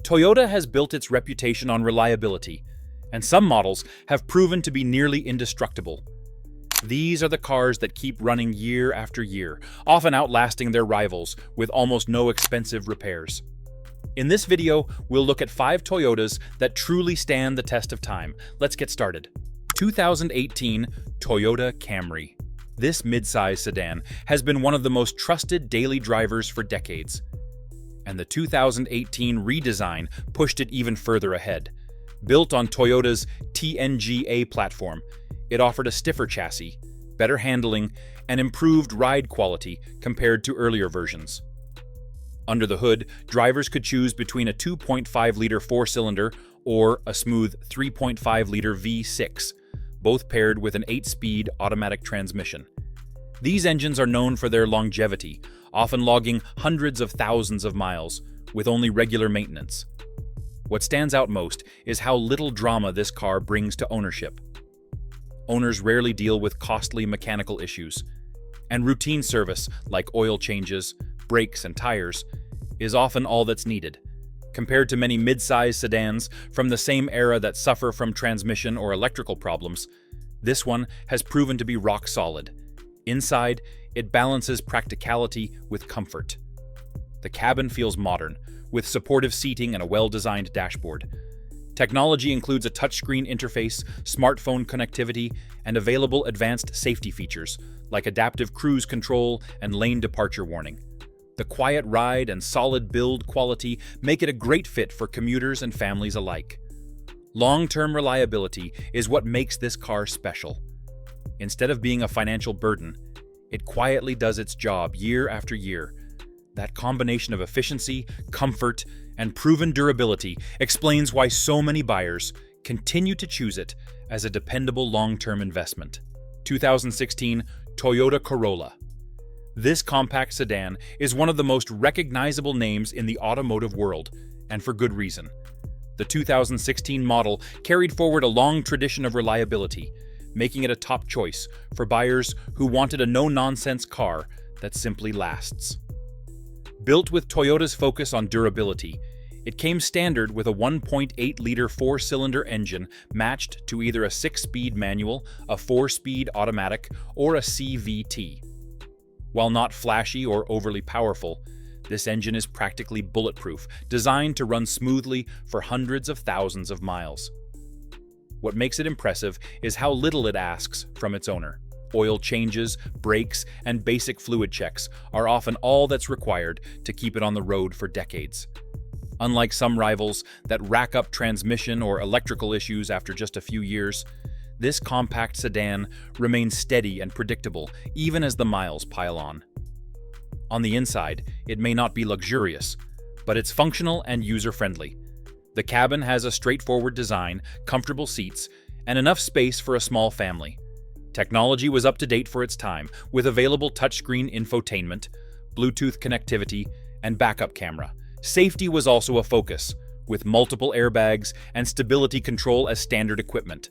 Toyota has built its reputation on reliability, and some models have proven to be nearly indestructible. These are the cars that keep running year after year, often outlasting their rivals with almost no expensive repairs. In this video, we'll look at 5 Toyotas that truly stand the test of time. Let's get started. 2018 Toyota Camry. This midsize sedan has been one of the most trusted daily drivers for decades. And the 2018 redesign pushed it even further ahead. Built on Toyota's TNGA platform, it offered a stiffer chassis, better handling, and improved ride quality compared to earlier versions. Under the hood, drivers could choose between a 2.5-liter 4-cylinder or a smooth 3.5-liter V6, both paired with an 8-speed automatic transmission. These engines are known for their longevity, often logging hundreds of thousands of miles, with only regular maintenance. What stands out most is how little drama this car brings to ownership. Owners rarely deal with costly mechanical issues, and routine service like oil changes, brakes, and tires is often all that's needed. Compared to many mid-size sedans from the same era that suffer from transmission or electrical problems, this one has proven to be rock solid. Inside, it balances practicality with comfort. The cabin feels modern, with supportive seating and a well-designed dashboard. Technology includes a touchscreen interface, smartphone connectivity, and available advanced safety features, like adaptive cruise control and lane departure warning. The quiet ride and solid build quality make it a great fit for commuters and families alike. Long-term reliability is what makes this car special. Instead of being a financial burden, it quietly does its job year after year. That combination of efficiency, comfort, and proven durability explains why so many buyers continue to choose it as a dependable long-term investment. 2016 Toyota Corolla. This compact sedan is one of the most recognizable names in the automotive world, and for good reason. The 2016 model carried forward a long tradition of reliability, making it a top choice for buyers who wanted a no-nonsense car that simply lasts. Built with Toyota's focus on durability, it came standard with a 1.8-liter 4-cylinder engine matched to either a 6-speed manual, a 4-speed automatic, or a CVT. While not flashy or overly powerful, this engine is practically bulletproof, designed to run smoothly for hundreds of thousands of miles. What makes it impressive is how little it asks from its owner. Oil changes, brakes, and basic fluid checks are often all that's required to keep it on the road for decades. Unlike some rivals that rack up transmission or electrical issues after just a few years, this compact sedan remains steady and predictable even as the miles pile on. On the inside, it may not be luxurious, but it's functional and user-friendly. The cabin has a straightforward design, comfortable seats, and enough space for a small family. Technology was up to date for its time, with available touchscreen infotainment, Bluetooth connectivity, and backup camera. Safety was also a focus, with multiple airbags and stability control as standard equipment.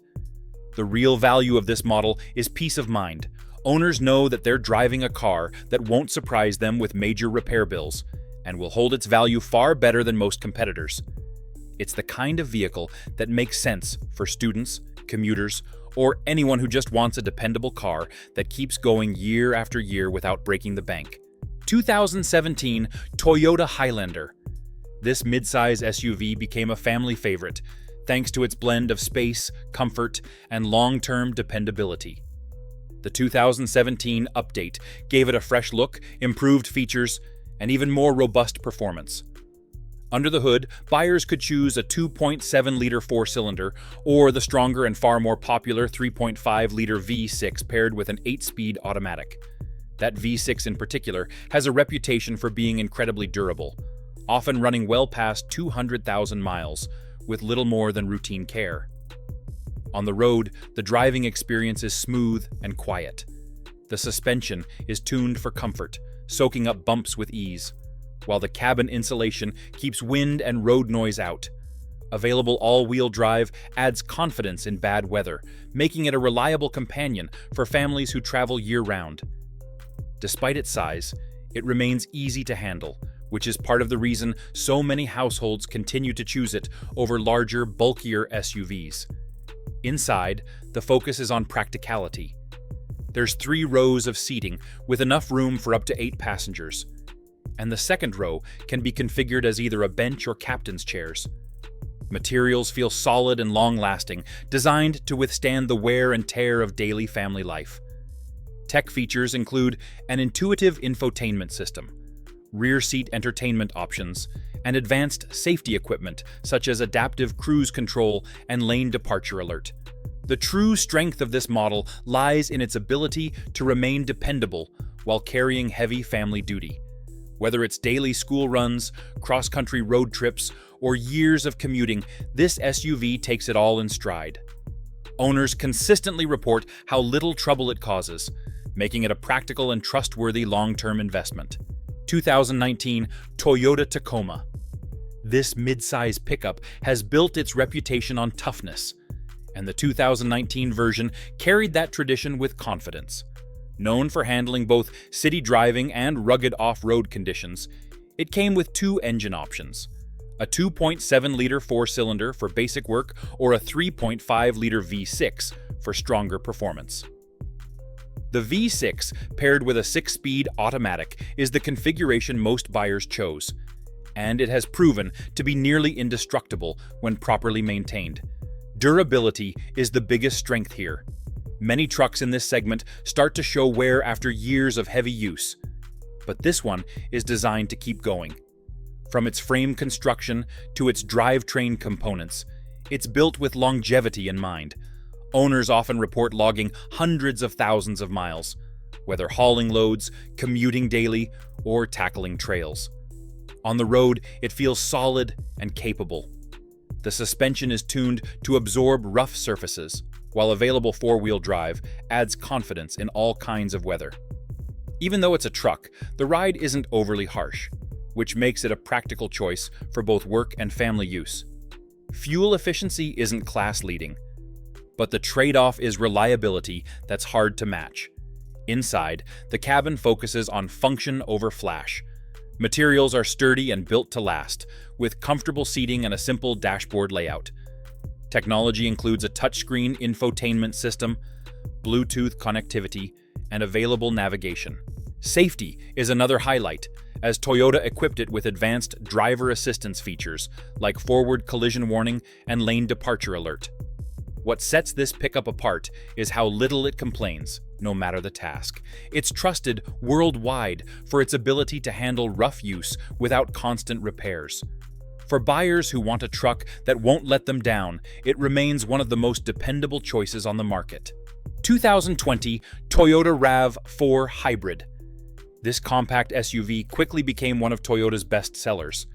The real value of this model is peace of mind. Owners know that they're driving a car that won't surprise them with major repair bills, and will hold its value far better than most competitors. It's the kind of vehicle that makes sense for students, commuters, or anyone who just wants a dependable car that keeps going year after year without breaking the bank. 2017 Toyota Highlander. This midsize SUV became a family favorite, thanks to its blend of space, comfort, and long-term dependability. The 2017 update gave it a fresh look, improved features, and even more robust performance. Under the hood, buyers could choose a 2.7-liter 4-cylinder or the stronger and far more popular 3.5-liter V6 paired with an 8-speed automatic. That V6 in particular has a reputation for being incredibly durable, often running well past 200,000 miles with little more than routine care. On the road, the driving experience is smooth and quiet. The suspension is tuned for comfort, soaking up bumps with ease, while the cabin insulation keeps wind and road noise out. Available all-wheel drive adds confidence in bad weather, making it a reliable companion for families who travel year-round. Despite its size, it remains easy to handle, which is part of the reason so many households continue to choose it over larger, bulkier SUVs. Inside, the focus is on practicality. There's 3 rows of seating with enough room for up to 8 passengers, and the second row can be configured as either a bench or captain's chairs. Materials feel solid and long-lasting, designed to withstand the wear and tear of daily family life. Tech features include an intuitive infotainment system, rear seat entertainment options, and advanced safety equipment such as adaptive cruise control and lane departure alert. The true strength of this model lies in its ability to remain dependable while carrying heavy family duty. Whether it's daily school runs, cross-country road trips, or years of commuting, this SUV takes it all in stride. Owners consistently report how little trouble it causes, making it a practical and trustworthy long-term investment. 2019 Toyota Tacoma. This mid-size pickup has built its reputation on toughness, and the 2019 version carried that tradition with confidence. Known for handling both city driving and rugged off-road conditions, it came with 2 engine options: a 2.7-liter 4-cylinder for basic work or a 3.5-liter V6 for stronger performance. The V6, paired with a 6-speed automatic, is the configuration most buyers chose, and it has proven to be nearly indestructible when properly maintained. Durability is the biggest strength here. Many trucks in this segment start to show wear after years of heavy use, but this one is designed to keep going. From its frame construction to its drivetrain components, it's built with longevity in mind. Owners often report logging hundreds of thousands of miles, whether hauling loads, commuting daily, or tackling trails. On the road, it feels solid and capable. The suspension is tuned to absorb rough surfaces, while available 4-wheel drive adds confidence in all kinds of weather. Even though it's a truck, the ride isn't overly harsh, which makes it a practical choice for both work and family use. Fuel efficiency isn't class-leading, but the trade-off is reliability that's hard to match. Inside, the cabin focuses on function over flash. Materials are sturdy and built to last, with comfortable seating and a simple dashboard layout. Technology includes a touchscreen infotainment system, Bluetooth connectivity, and available navigation. Safety is another highlight, as Toyota equipped it with advanced driver assistance features like forward collision warning and lane departure alert. What sets this pickup apart is how little it complains, no matter the task. It's trusted worldwide for its ability to handle rough use without constant repairs. For buyers who want a truck that won't let them down, it remains one of the most dependable choices on the market. 2020 Toyota RAV4 Hybrid. This compact SUV quickly became one of Toyota's best sellers,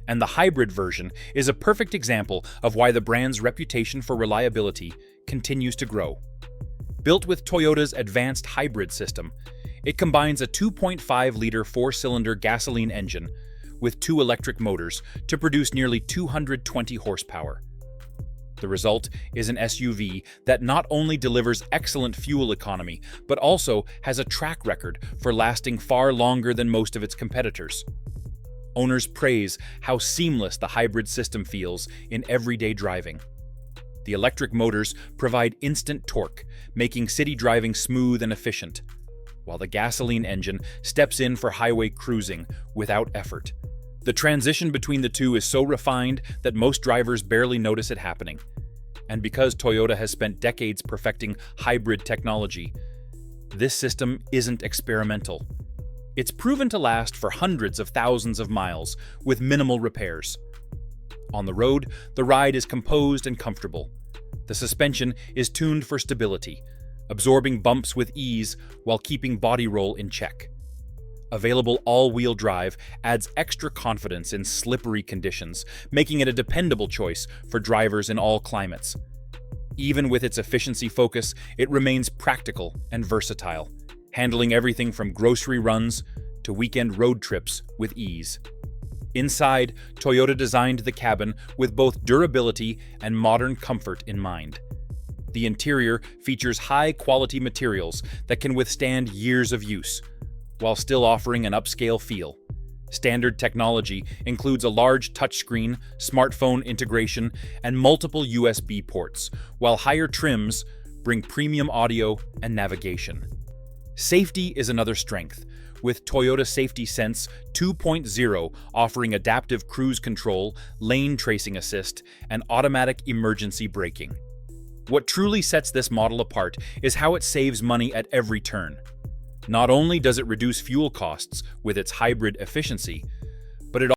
and the hybrid version is a perfect example of why the brand's reputation for reliability continues to grow. Built with Toyota's advanced hybrid system, it combines a 2.5-liter 4-cylinder gasoline engine with 2 electric motors to produce nearly 220 horsepower. The result is an SUV that not only delivers excellent fuel economy, but also has a track record for lasting far longer than most of its competitors. Owners praise how seamless the hybrid system feels in everyday driving. The electric motors provide instant torque, making city driving smooth and efficient, while the gasoline engine steps in for highway cruising without effort. The transition between the two is so refined that most drivers barely notice it happening. And because Toyota has spent decades perfecting hybrid technology, this system isn't experimental. It's proven to last for hundreds of thousands of miles with minimal repairs. On the road, the ride is composed and comfortable. The suspension is tuned for stability, absorbing bumps with ease while keeping body roll in check. Available all-wheel drive adds extra confidence in slippery conditions, making it a dependable choice for drivers in all climates. Even with its efficiency focus, it remains practical and versatile, handling everything from grocery runs to weekend road trips with ease. Inside, Toyota designed the cabin with both durability and modern comfort in mind. The interior features high-quality materials that can withstand years of use, while still offering an upscale feel. Standard technology includes a large touchscreen, smartphone integration, and multiple USB ports, while higher trims bring premium audio and navigation. Safety is another strength, with Toyota Safety Sense 2.0 offering adaptive cruise control, lane tracing assist, and automatic emergency braking. What truly sets this model apart is how it saves money at every turn. Not only does it reduce fuel costs with its hybrid efficiency,